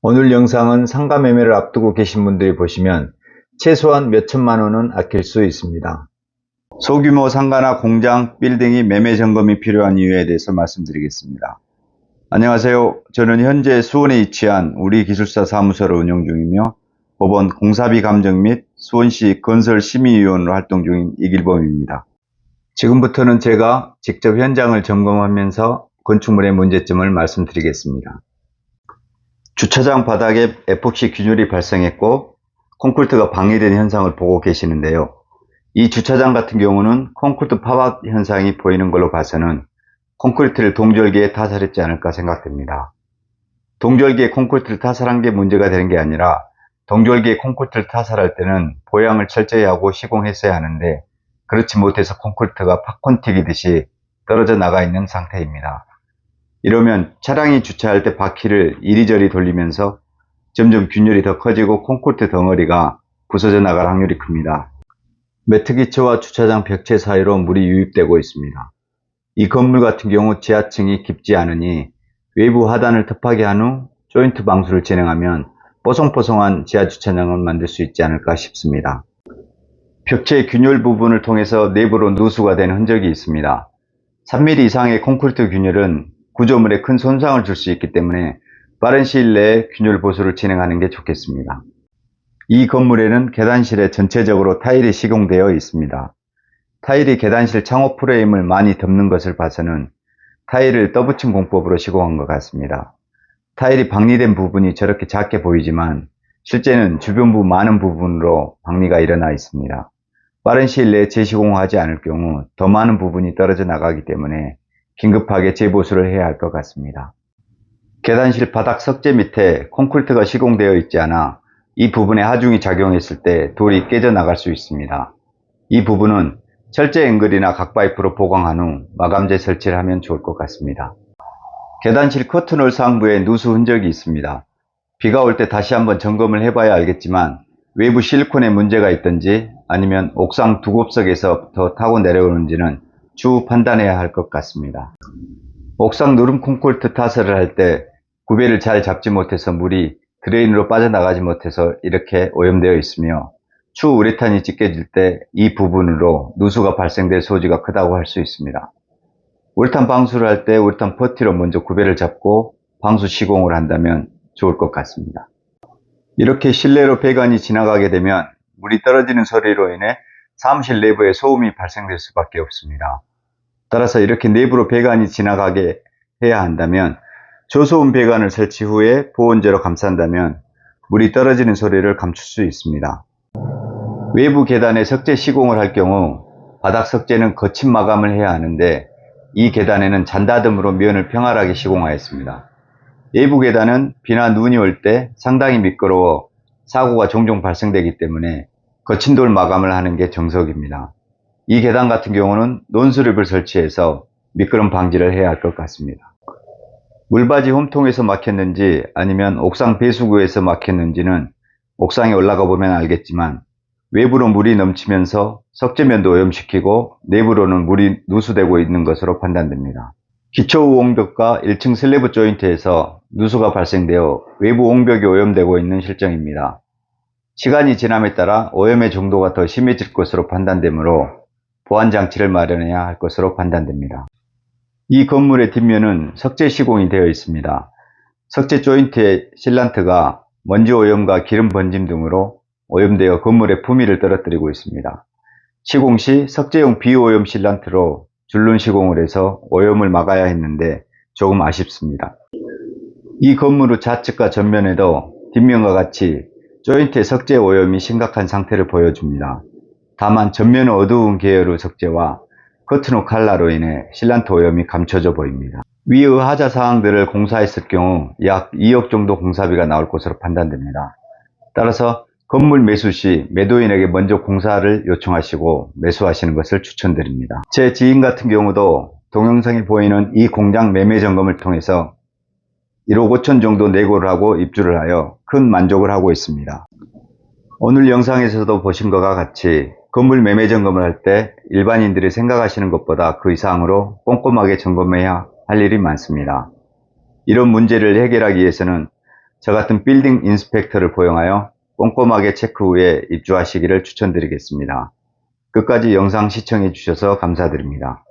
오늘 영상은 상가 매매를 앞두고 계신 분들이 보시면 최소한 몇 천만 원은 아낄 수 있습니다. 소규모 상가나 공장, 빌딩이 매매 점검이 필요한 이유에 대해서 말씀드리겠습니다. 안녕하세요. 저는 현재 수원에 위치한 우리기술사 사무소를 운영 중이며 법원 공사비 감정 및 수원시 건설심의위원으로 활동 중인 이길범입니다. 지금부터는 제가 직접 현장을 점검하면서 건축물의 문제점을 말씀드리겠습니다. 주차장 바닥에 에폭시 균열이 발생했고 콘크리트가 방해된 현상을 보고 계시는데요. 이 주차장 같은 경우는 콘크리트 파박 현상이 보이는 걸로 봐서는 콘크리트를 동절기에 타설했지 않을까 생각됩니다. 동절기에 콘크리트를 타설한 게 문제가 되는 게 아니라 동절기에 콘크리트를 타설할 때는 보양을 철저히 하고 시공했어야 하는데 그렇지 못해서 콘크리트가 팝콘 튀기듯이 떨어져 나가 있는 상태입니다. 이러면 차량이 주차할 때 바퀴를 이리저리 돌리면서 점점 균열이 더 커지고 콘크리트 덩어리가 부서져 나갈 확률이 큽니다. 매트 기초와 주차장 벽체 사이로 물이 유입되고 있습니다. 이 건물 같은 경우 지하층이 깊지 않으니 외부 하단을 덮하게 한 후 조인트 방수를 진행하면 뽀송뽀송한 지하 주차장을 만들 수 있지 않을까 싶습니다. 벽체 균열 부분을 통해서 내부로 누수가 된 흔적이 있습니다. 3mm 이상의 콘크리트 균열은 구조물에 큰 손상을 줄 수 있기 때문에 빠른 시일 내에 균열 보수를 진행하는 게 좋겠습니다. 이 건물에는 계단실에 전체적으로 타일이 시공되어 있습니다. 타일이 계단실 창호 프레임을 많이 덮는 것을 봐서는 타일을 떠붙인 공법으로 시공한 것 같습니다. 타일이 박리된 부분이 저렇게 작게 보이지만 실제는 주변부 많은 부분으로 박리가 일어나 있습니다. 빠른 시일 내에 재시공하지 않을 경우 더 많은 부분이 떨어져 나가기 때문에 긴급하게 재보수를 해야 할 것 같습니다. 계단실 바닥 석재 밑에 콘크리트가 시공되어 있지 않아 이 부분에 하중이 작용했을 때 돌이 깨져 나갈 수 있습니다. 이 부분은 철제 앵글이나 각파이프로 보강한 후 마감재 설치를 하면 좋을 것 같습니다. 계단실 커튼홀 상부에 누수 흔적이 있습니다. 비가 올 때 다시 한번 점검을 해봐야 알겠지만 외부 실리콘에 문제가 있든지 아니면 옥상 두곱석에서부터 타고 내려오는지는 추후 판단해야 할 것 같습니다. 옥상 누름 콘크리트 타설을 할 때 구배를 잘 잡지 못해서 물이 드레인으로 빠져나가지 못해서 이렇게 오염되어 있으며 추후 우레탄이 찢겨질 때 이 부분으로 누수가 발생될 소지가 크다고 할 수 있습니다. 우레탄 방수를 할 때 우레탄 퍼티로 먼저 구배를 잡고 방수 시공을 한다면 좋을 것 같습니다. 이렇게 실내로 배관이 지나가게 되면 물이 떨어지는 소리로 인해 사무실 내부에 소음이 발생될 수밖에 없습니다. 따라서 이렇게 내부로 배관이 지나가게 해야 한다면 저소음 배관을 설치 후에 보온재로 감싼다면 물이 떨어지는 소리를 감출 수 있습니다. 외부 계단에 석재 시공을 할 경우 바닥 석재는 거친 마감을 해야 하는데 이 계단에는 잔다듬으로 면을 평활하게 시공하였습니다. 내부 계단은 비나 눈이 올 때 상당히 미끄러워 사고가 종종 발생되기 때문에 거친 돌 마감을 하는 게 정석입니다. 이 계단 같은 경우는 논수립을 설치해서 미끄럼 방지를 해야 할 것 같습니다. 물바지 홈통에서 막혔는지 아니면 옥상 배수구에서 막혔는지는 옥상에 올라가 보면 알겠지만 외부로 물이 넘치면서 석재면도 오염시키고 내부로는 물이 누수되고 있는 것으로 판단됩니다. 기초 우옹벽과 1층 슬래브 조인트에서 누수가 발생되어 외부 옹벽이 오염되고 있는 실정입니다. 시간이 지남에 따라 오염의 정도가 더 심해질 것으로 판단되므로 보안장치를 마련해야 할 것으로 판단됩니다. 이 건물의 뒷면은 석재 시공이 되어 있습니다. 석재 조인트의 실란트가 먼지 오염과 기름 번짐 등으로 오염되어 건물의 품위를 떨어뜨리고 있습니다. 시공 시 석재용 비오염 실란트로 줄눈 시공을 해서 오염을 막아야 했는데 조금 아쉽습니다. 이 건물의 좌측과 전면에도 뒷면과 같이 조인트의 석재 오염이 심각한 상태를 보여줍니다. 다만 전면은 어두운 계열의 석재와 커튼홀 칼라로 인해 실란트 오염이 감춰져 보입니다. 위의 하자 사항들을 공사했을 경우 약 2억 정도 공사비가 나올 것으로 판단됩니다. 따라서 건물 매수 시 매도인에게 먼저 공사를 요청하시고 매수하시는 것을 추천드립니다. 제 지인 같은 경우도 동영상에 보이는 이 공장 매매 점검을 통해서 1억 5천 정도 내고를 하고 입주를 하여 큰 만족을 하고 있습니다. 오늘 영상에서도 보신 것과 같이 건물 매매 점검을 할 때 일반인들이 생각하시는 것보다 그 이상으로 꼼꼼하게 점검해야 할 일이 많습니다. 이런 문제를 해결하기 위해서는 저 같은 빌딩 인스펙터를 고용하여 꼼꼼하게 체크 후에 입주하시기를 추천드리겠습니다. 끝까지 영상 시청해 주셔서 감사드립니다.